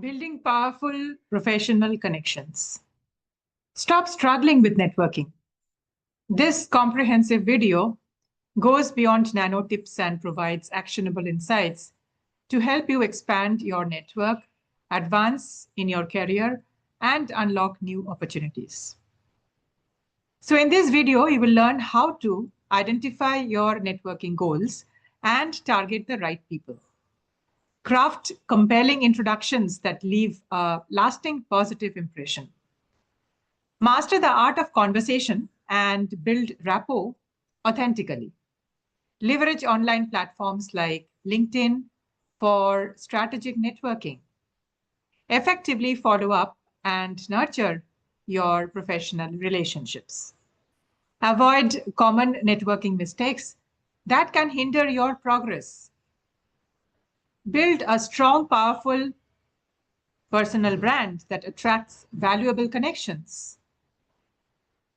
Building powerful professional connections. Stop struggling with networking. This comprehensive video goes beyond nano tips and provides actionable insights to help you expand your network, advance in your career, and unlock new opportunities. So in this video, you will learn how to identify your networking goals and target the right people. Craft compelling introductions that leave a lasting positive impression. Master the art of conversation and build rapport authentically. Leverage online platforms like LinkedIn for strategic networking. Effectively follow up and nurture your professional relationships. Avoid common networking mistakes that can hinder your progress. Build a strong, powerful personal brand that attracts valuable connections.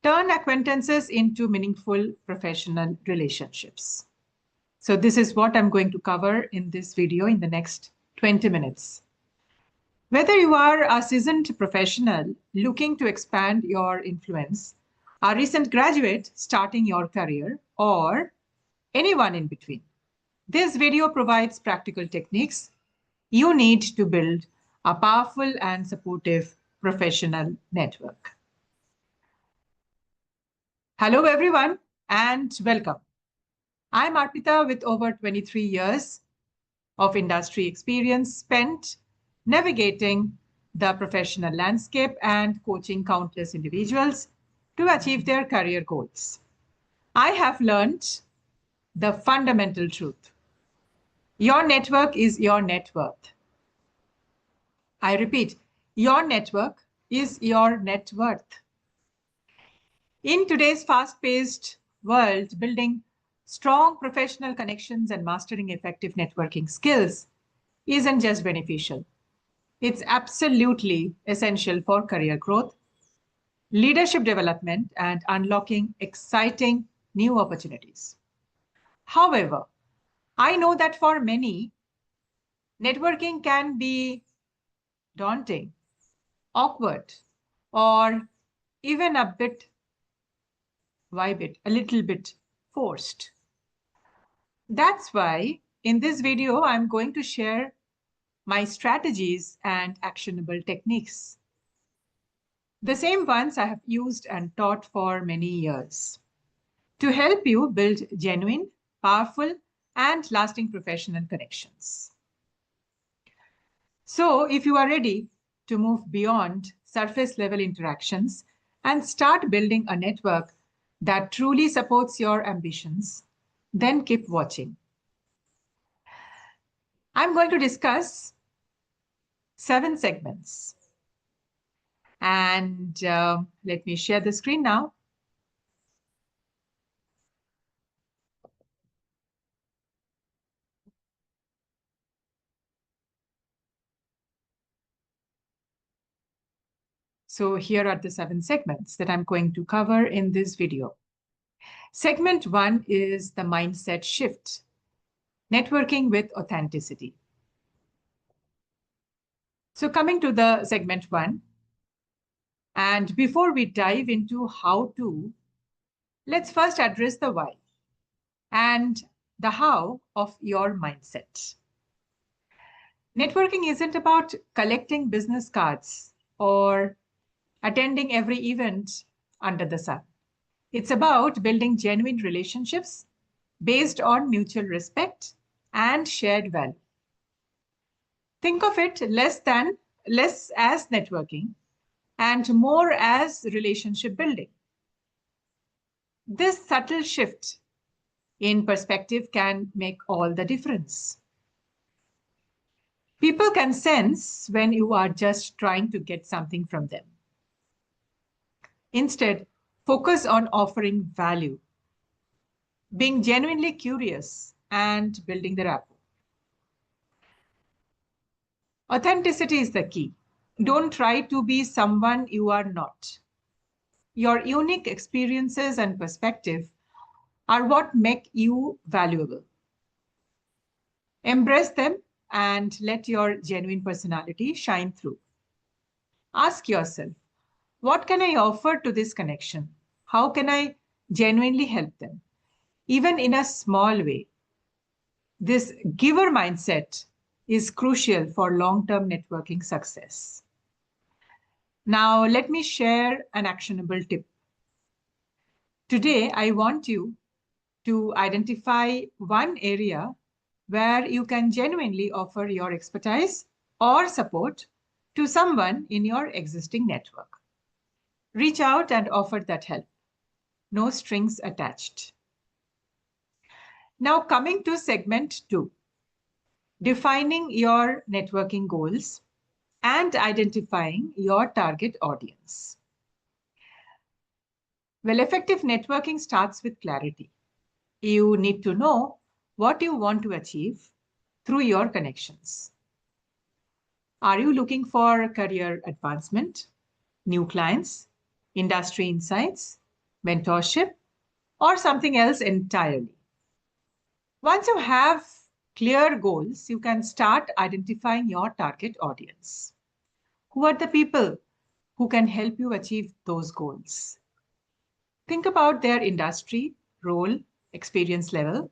Turn acquaintances into meaningful professional relationships. So this is what I'm going to cover in this video in the next 20 minutes. Whether you are a seasoned professional looking to expand your influence, a recent graduate starting your career, or anyone in between, this video provides practical techniques you need to build a powerful and supportive professional network. Hello, everyone, and welcome. I'm Arpita with over 23 years of industry experience spent navigating the professional landscape and coaching countless individuals to achieve their career goals. I have learned the fundamental truth. Your network is your net worth. I repeat, your network is your net worth. In today's fast-paced world, building strong professional connections and mastering effective networking skills isn't just beneficial. It's absolutely essential for career growth, leadership development, and unlocking exciting new opportunities. However, I know that for many, networking can be daunting, awkward, or even a little bit forced. That's why in this video, I'm going to share my strategies and actionable techniques. The same ones I have used and taught for many years to help you build genuine, powerful, and lasting professional connections. So if you are ready to move beyond surface level interactions and start building a network that truly supports your ambitions, then keep watching. I'm going to discuss 7 segments. And let me share the screen now. So here are the 7 segments that I'm going to cover in this video. Segment 1 is the mindset shift, networking with authenticity. So coming to the segment 1, and before we dive into how to, let's first address the why and the how of your mindset. Networking isn't about collecting business cards or attending every event under the sun. It's about building genuine relationships based on mutual respect and shared value. Think of it less as networking and more as relationship building. This subtle shift in perspective can make all the difference. People can sense when you are just trying to get something from them. Instead, focus on offering value, being genuinely curious, and building the rapport. Authenticity is the key. Don't try to be someone you are not. Your unique experiences and perspective are what make you valuable. Embrace them and let your genuine personality shine through. Ask yourself, what can I offer to this connection? How can I genuinely help them? Even in a small way. This giver mindset is crucial for long-term networking success. Now, let me share an actionable tip. Today, I want you to identify one area where you can genuinely offer your expertise or support to someone in your existing network. Reach out and offer that help. No strings attached. Now, coming to segment 2, defining your networking goals and identifying your target audience. Well, effective networking starts with clarity. You need to know what you want to achieve through your connections. Are you looking for career advancement, new clients, industry insights, mentorship, or something else entirely? Once you have clear goals, you can start identifying your target audience. Who are the people who can help you achieve those goals? Think about their industry, role, experience level,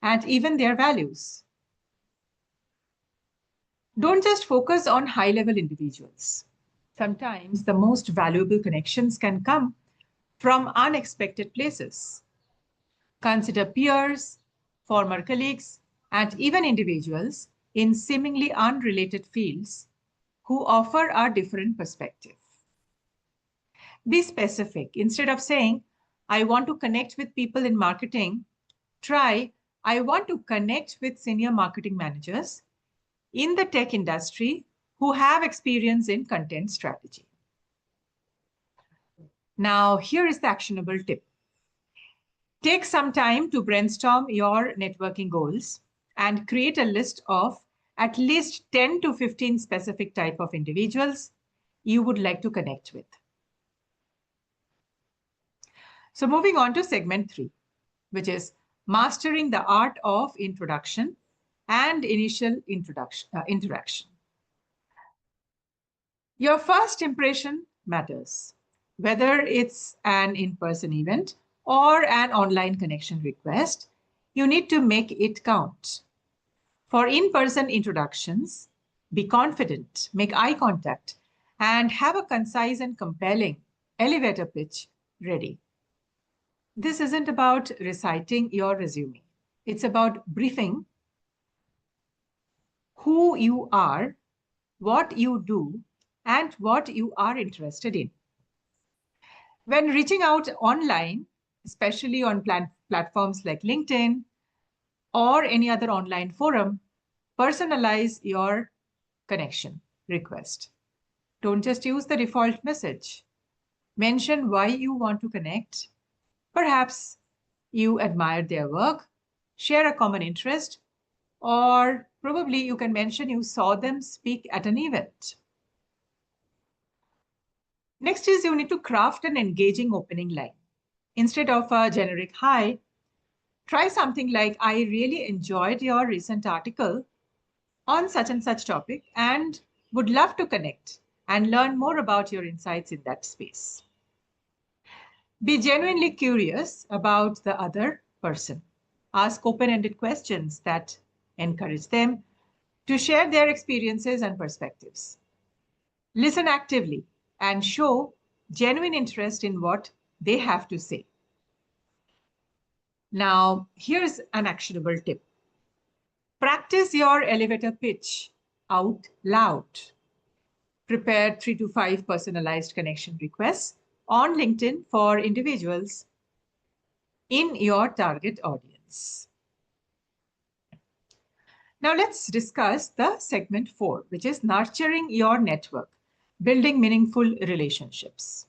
and even their values. Don't just focus on high-level individuals. Sometimes the most valuable connections can come from unexpected places. Consider peers, former colleagues, and even individuals in seemingly unrelated fields who offer a different perspective. Be specific. Instead of saying, I want to connect with people in marketing, try, I want to connect with senior marketing managers in the tech industry who have experience in content strategy. Now, here is the actionable tip. Take some time to brainstorm your networking goals and create a list of at least 10 to 15 specific type of individuals you would like to connect with. So moving on to segment 3, which is mastering the art of introduction and initial interaction. Your first impression matters, whether it's an in-person event or an online connection request. You need to make it count. For in-person introductions, be confident, make eye contact, and have a concise and compelling elevator pitch ready. This isn't about reciting your resume. It's about briefing who you are, what you do, and what you are interested in. When reaching out online, especially on platforms like LinkedIn or any other online forum, personalize your connection request. Don't just use the default message. Mention why you want to connect. Perhaps you admire their work, share a common interest, or probably you can mention you saw them speak at an event. Next is you need to craft an engaging opening line. Instead of a generic hi, try something like, I really enjoyed your recent article on such and such topic and would love to connect and learn more about your insights in that space. Be genuinely curious about the other person. Ask open-ended questions that encourage them to share their experiences and perspectives. Listen actively and show genuine interest in what they have to say. Now, here's an actionable tip. Practice your elevator pitch out loud. Prepare 3 to 5 personalized connection requests on LinkedIn for individuals in your target audience. Now let's discuss the segment 4, which is nurturing your network, building meaningful relationships.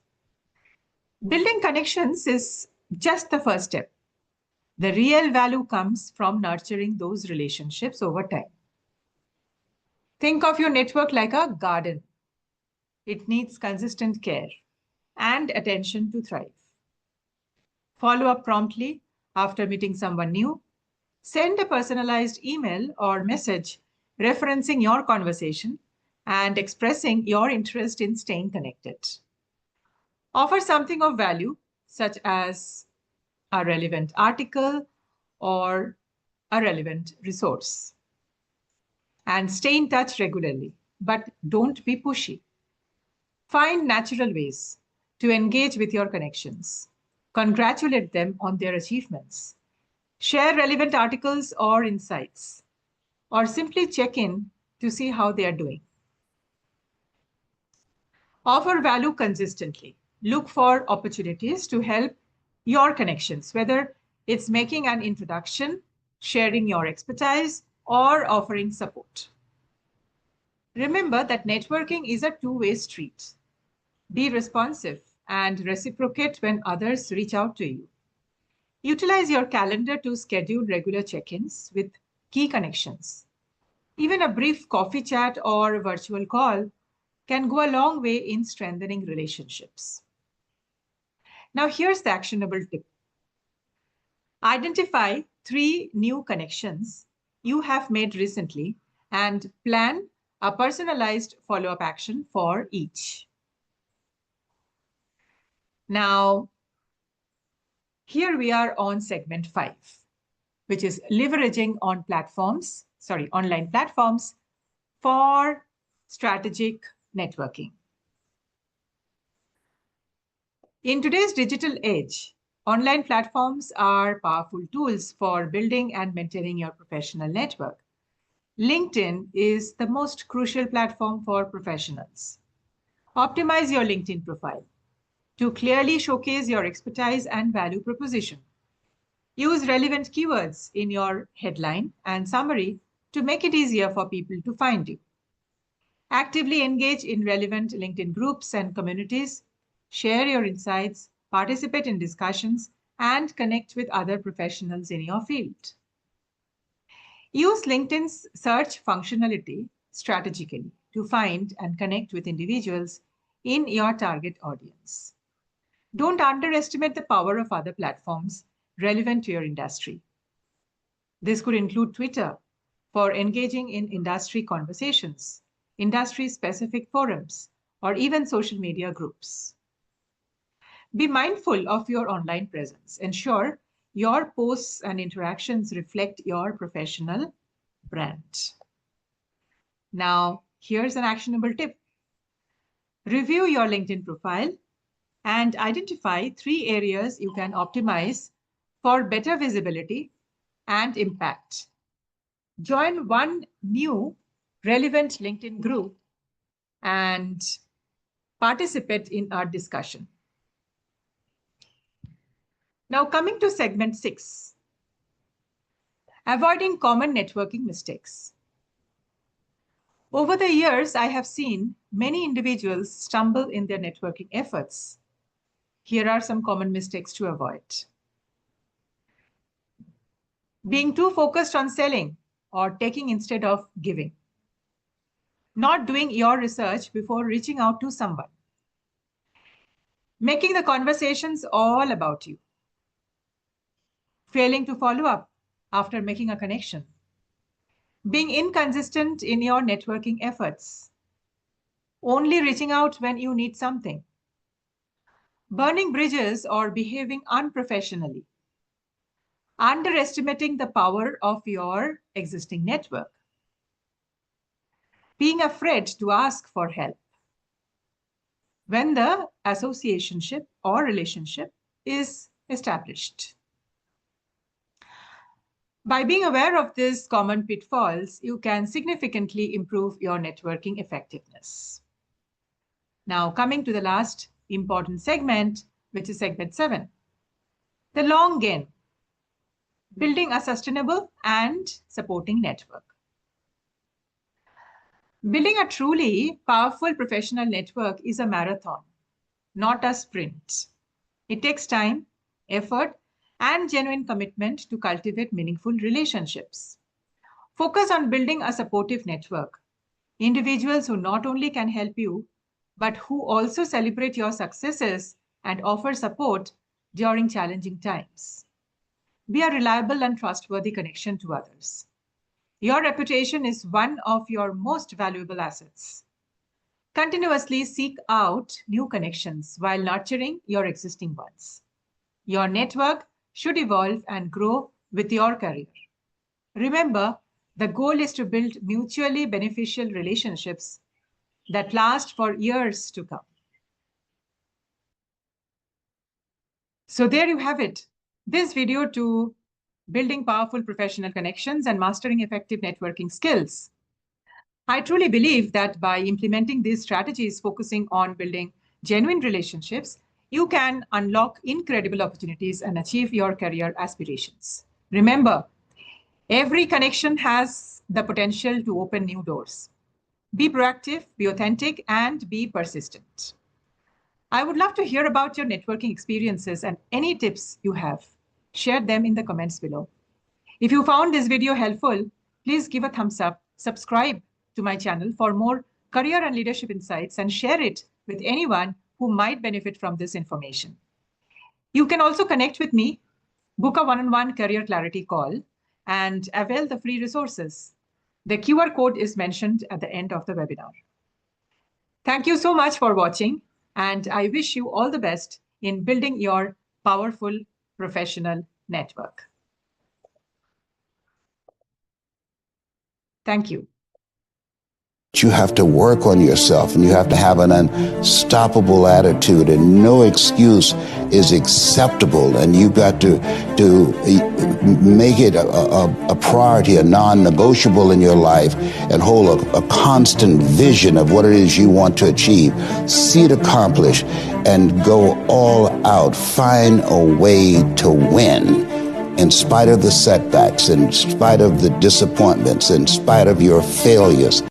Building connections is just the first step. The real value comes from nurturing those relationships over time. Think of your network like a garden. It needs consistent care and attention to thrive. Follow up promptly after meeting someone new. Send a personalized email or message referencing your conversation, and expressing your interest in staying connected. Offer something of value, such as a relevant article or a relevant resource. And stay in touch regularly, but don't be pushy. Find natural ways to engage with your connections. Congratulate them on their achievements. Share relevant articles or insights, or simply check in to see how they are doing. Offer value consistently. Look for opportunities to help your connections, whether it's making an introduction, sharing your expertise, or offering support. Remember that networking is a two-way street. Be responsive and reciprocate when others reach out to you. Utilize your calendar to schedule regular check-ins with key connections. Even a brief coffee chat or virtual call can go a long way in strengthening relationships. Now, here's the actionable tip. Identify 3 new connections you have made recently and plan a personalized follow-up action for each. Now, here we are on segment 5, which is leveraging online platforms for strategic networking. In today's digital age, online platforms are powerful tools for building and maintaining your professional network. LinkedIn is the most crucial platform for professionals. Optimize your LinkedIn profile to clearly showcase your expertise and value proposition. Use relevant keywords in your headline and summary to make it easier for people to find you. Actively engage in relevant LinkedIn groups and communities. Share your insights, participate in discussions, and connect with other professionals in your field. Use LinkedIn's search functionality strategically to find and connect with individuals in your target audience. Don't underestimate the power of other platforms relevant to your industry. This could include Twitter for engaging in industry conversations, industry-specific forums, or even social media groups. Be mindful of your online presence. Ensure your posts and interactions reflect your professional brand. Now, here's an actionable tip. Review your LinkedIn profile and identify 3 areas you can optimize for better visibility and impact. Join one new relevant LinkedIn group and participate in our discussion. Now, coming to segment 6, avoiding common networking mistakes. Over the years, I have seen many individuals stumble in their networking efforts. Here are some common mistakes to avoid. Being too focused on selling or taking instead of giving. Not doing your research before reaching out to someone. Making the conversations all about you. Failing to follow up after making a connection. Being inconsistent in your networking efforts. Only reaching out when you need something. Burning bridges or behaving unprofessionally. Underestimating the power of your existing network. Being afraid to ask for help when the associationship or relationship is established. By being aware of these common pitfalls, you can significantly improve your networking effectiveness. Now, coming to the last important segment, which is segment 7, the long game, building a sustainable and supporting network. Building a truly powerful professional network is a marathon, not a sprint. It takes time, effort, and genuine commitment to cultivate meaningful relationships. Focus on building a supportive network. Individuals who not only can help you, but who also celebrate your successes and offer support during challenging times. Be a reliable and trustworthy connection to others. Your reputation is one of your most valuable assets. Continuously seek out new connections while nurturing your existing ones. Your network should evolve and grow with your career. Remember, the goal is to build mutually beneficial relationships that last for years to come. So there you have it. This video to building powerful professional connections and mastering effective networking skills. I truly believe that by implementing these strategies, focusing on building genuine relationships, you can unlock incredible opportunities and achieve your career aspirations. Remember, every connection has the potential to open new doors. Be proactive, be authentic, and be persistent. I would love to hear about your networking experiences and any tips you have. Share them in the comments below. If you found this video helpful, please give a thumbs up, subscribe to my channel for more career and leadership insights, and share it with anyone who might benefit from this information. You can also connect with me, book a one-on-one career clarity call, and avail the free resources. The QR code is mentioned at the end of the webinar. Thank you so much for watching, and I wish you all the best in building your powerful professional network. Thank you. You have to work on yourself, and you have to have an unstoppable attitude, and no excuse is acceptable, and you've got to make it a priority, a non-negotiable in your life, and hold a constant vision of what it is you want to achieve. See it accomplished and go all out. Find a way to win in spite of the setbacks, in spite of the disappointments, in spite of your failures.